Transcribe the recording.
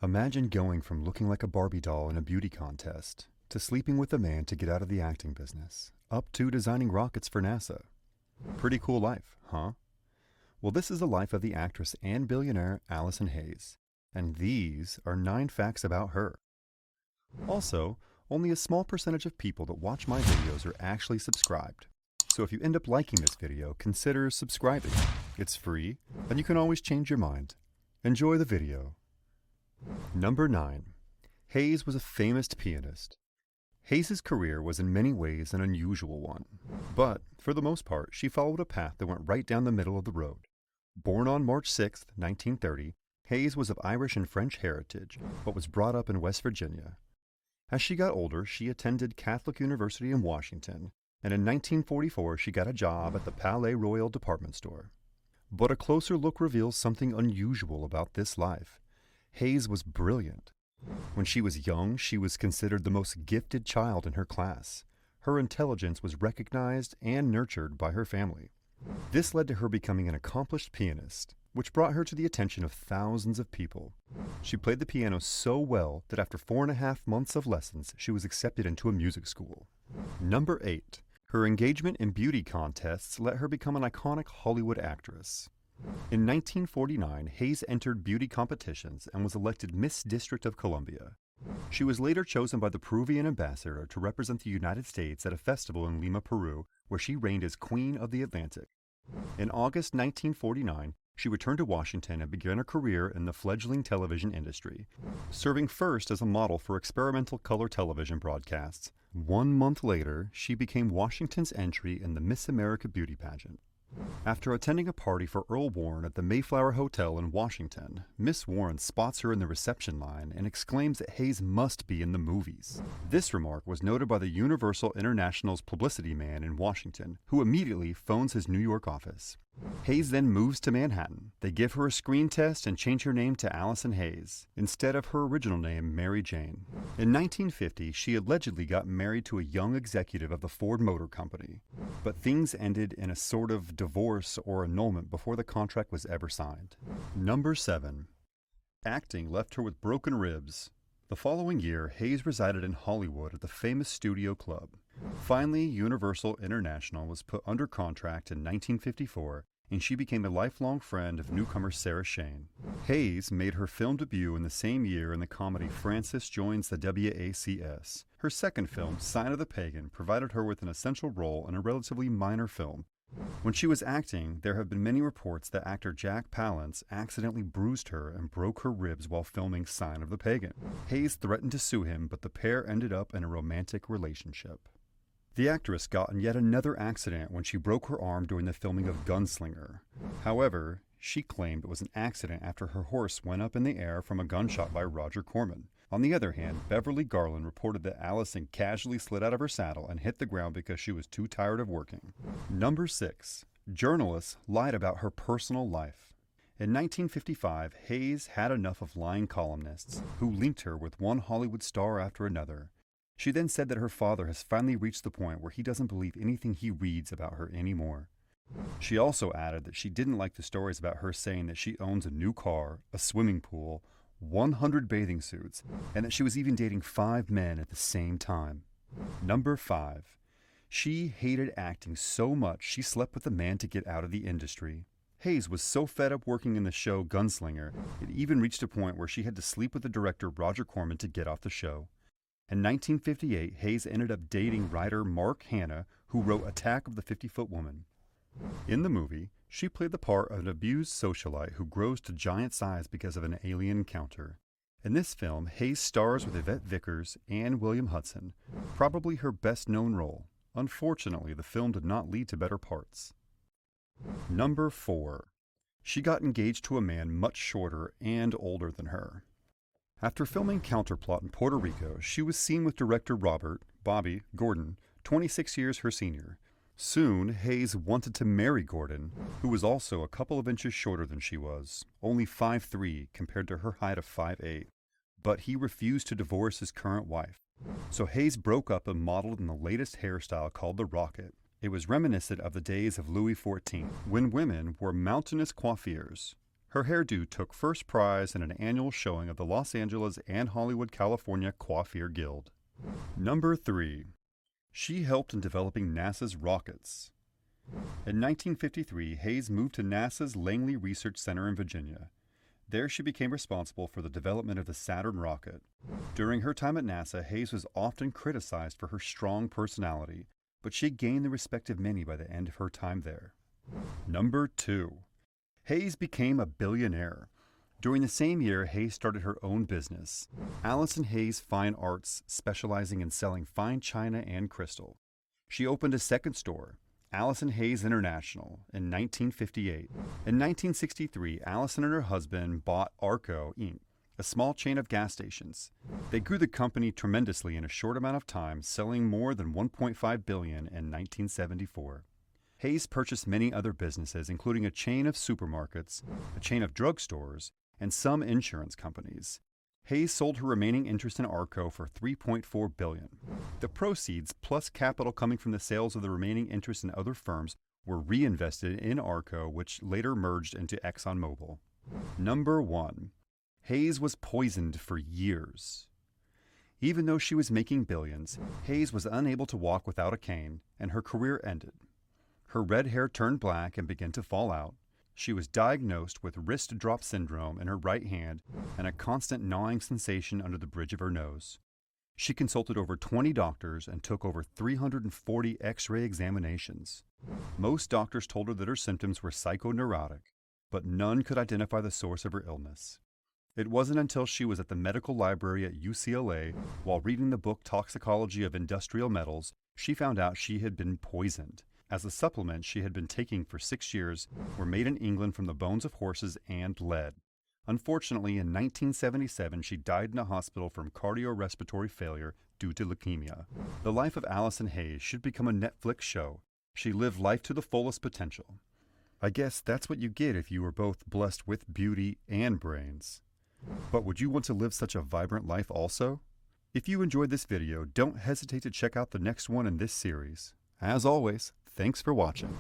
Imagine going from looking like a Barbie doll in a beauty contest, to sleeping with a man to get out of the acting business, up to designing rockets for NASA. Pretty cool life, huh? Well, this is the life of the actress and billionaire Allison Hayes, and these are 9 facts about her. Also, only a small percentage of people that watch my videos are actually subscribed. So if you end up liking this video, consider subscribing. It's free, and you can always change your mind. Enjoy the video. Number 9. Hayes was a famous pianist. Hayes' career was in many ways an unusual one, but for the most part, she followed a path that went right down the middle of the road. Born on March 6, 1930, Hayes was of Irish and French heritage, but was brought up in West Virginia. As she got older, she attended Catholic University in Washington, and in 1944 she got a job at the Palais Royal department store. But a closer look reveals something unusual about this life. Hayes was brilliant. When she was young, she was considered the most gifted child in her class. Her intelligence was recognized and nurtured by her family. This led to her becoming an accomplished pianist, which brought her to the attention of thousands of people. She played the piano so well that after 4.5 months of lessons, she was accepted into a music school. Number 8. Her engagement in beauty contests let her become an iconic Hollywood actress. In 1949, Hayes entered beauty competitions and was elected Miss District of Columbia. She was later chosen by the Peruvian ambassador to represent the United States at a festival in Lima, Peru, where she reigned as Queen of the Atlantic. In August 1949, she returned to Washington and began a career in the fledgling television industry, serving first as a model for experimental color television broadcasts. 1 month later, she became Washington's entry in the Miss America beauty pageant. After attending a party for Earl Warren at the Mayflower Hotel in Washington, Miss Warren spots her in the reception line and exclaims that Hayes must be in the movies. This remark was noted by the Universal International's publicity man in Washington, who immediately phones his New York office. Hayes then moves to Manhattan. They give her a screen test and change her name to Allison Hayes, instead of her original name, Mary Jane. In 1950, she allegedly got married to a young executive of the Ford Motor Company, but things ended in a sort of divorce or annulment before the contract was ever signed. Number 7. Acting left her with broken ribs. The following year, Hayes resided in Hollywood at the famous Studio Club. Finally, Universal International was put under contract in 1954, and she became a lifelong friend of newcomer Sarah Shane. Hayes made her film debut in the same year in the comedy Frances Joins the WACS. Her second film, Sign of the Pagan, provided her with an essential role in a relatively minor film. When she was acting, there have been many reports that actor Jack Palance accidentally bruised her and broke her ribs while filming Sign of the Pagan. Hayes threatened to sue him, but the pair ended up in a romantic relationship. The actress got in yet another accident when she broke her arm during the filming of Gunslinger. However, she claimed it was an accident after her horse went up in the air from a gunshot by Roger Corman. On the other hand, Beverly Garland reported that Allison casually slid out of her saddle and hit the ground because she was too tired of working. Number 6. Journalists lied about her personal life. In 1955, Hayes had enough of lying columnists who linked her with one Hollywood star after another. She then said that her father has finally reached the point where he doesn't believe anything he reads about her anymore. She also added that she didn't like the stories about her saying that she owns a new car, a swimming pool, 100 bathing suits, and that she was even dating 5 men at the same time. Number 5. She hated acting so much she slept with a man to get out of the industry. Hayes was so fed up working in the show Gunslinger, it even reached a point where she had to sleep with the director Roger Corman to get off the show. In 1958, Hayes ended up dating writer Mark Hanna, who wrote Attack of the 50-Foot Woman. In the movie, she played the part of an abused socialite who grows to giant size because of an alien encounter. In this film, Hayes stars with Yvette Vickers and William Hudson, probably her best-known role. Unfortunately, the film did not lead to better parts. Number 4. She got engaged to a man much shorter and older than her. After filming Counterplot in Puerto Rico, she was seen with director Robert, Bobby, Gordon, 26 years her senior. Soon, Hayes wanted to marry Gordon, who was also a couple of inches shorter than she was, only 5'3" compared to her height of 5'8". But he refused to divorce his current wife. So Hayes broke up and modeled in the latest hairstyle called the Rocket. It was reminiscent of the days of Louis XIV, when women wore mountainous coiffures. Her hairdo took first prize in an annual showing of the Los Angeles and Hollywood, California Coiffure Guild. Number 3. She helped in developing NASA's rockets. In 1953, Hayes moved to NASA's Langley Research Center in Virginia. There she became responsible for the development of the Saturn rocket. During her time at NASA, Hayes was often criticized for her strong personality, but she gained the respect of many by the end of her time there. Number 2. Hayes became a billionaire. During the same year, Hayes started her own business, Allison Hayes Fine Arts, specializing in selling fine china and crystal. She opened a second store, Allison Hayes International, in 1958. In 1963, Allison and her husband bought Arco, Inc., a small chain of gas stations. They grew the company tremendously in a short amount of time, selling more than $1.5 billion in 1974. Hayes purchased many other businesses, including a chain of supermarkets, a chain of drugstores, and some insurance companies. Hayes sold her remaining interest in Arco for $3.4 billion. The proceeds, plus capital coming from the sales of the remaining interest in other firms, were reinvested in Arco, which later merged into ExxonMobil. Number 1. Hayes was poisoned for years. Even though she was making billions, Hayes was unable to walk without a cane, and her career ended. Her red hair turned black and began to fall out. She was diagnosed with wrist drop syndrome in her right hand and a constant gnawing sensation under the bridge of her nose. She consulted over 20 doctors and took over 340 X-ray examinations. Most doctors told her that her symptoms were psychoneurotic, but none could identify the source of her illness. It wasn't until she was at the medical library at UCLA, while reading the book Toxicology of Industrial Metals, she found out she had been poisoned, as the supplements she had been taking for 6 years were made in England from the bones of horses and lead. Unfortunately, in 1977, she died in a hospital from cardiorespiratory failure due to leukemia. The life of Allison Hayes should become a Netflix show. She lived life to the fullest potential. I guess that's what you get if you were both blessed with beauty and brains. But would you want to live such a vibrant life also? If you enjoyed this video, don't hesitate to check out the next one in this series. As always, thanks for watching.